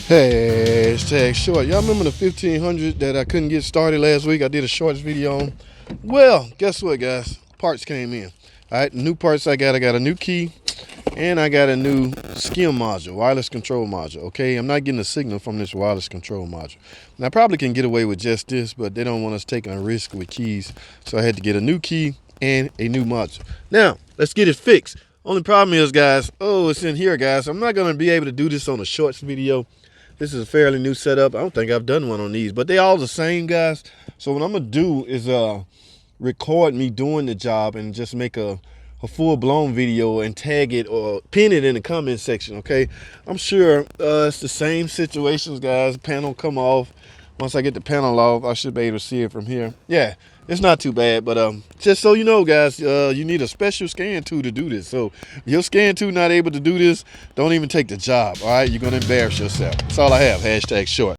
Hashtag short. Y'all remember the 1500 that I couldn't get started last week? I did a shorts video on. Well, guess what, guys? Parts came in. All right, new parts I got a new key and I got a new skim module, wireless control module. Okay, I'm not getting a signal from this wireless control module. And I probably can get away with just this, but they don't want us taking a risk with keys. So I had to get a new key and a new module. Now, let's get it fixed. Only problem is, guys, it's in here, guys. I'm not going to be able to do this on a shorts video. This is a fairly new setup. I don't think I've done one on these, but they all the same, guys. So what I'm gonna do is record me doing the job and just make a full-blown video and tag it or pin it in the comment section. Okay, I'm sure it's the same situations, guys. Panel come off. Once I get the panel off, I should be able to see it from here. Yeah, it's not too bad, but just so you know, guys, you need a special scan tool to do this. So if your scan tool not able to do this, don't even take the job. All right, you're gonna embarrass yourself. That's all I have. Hashtag short.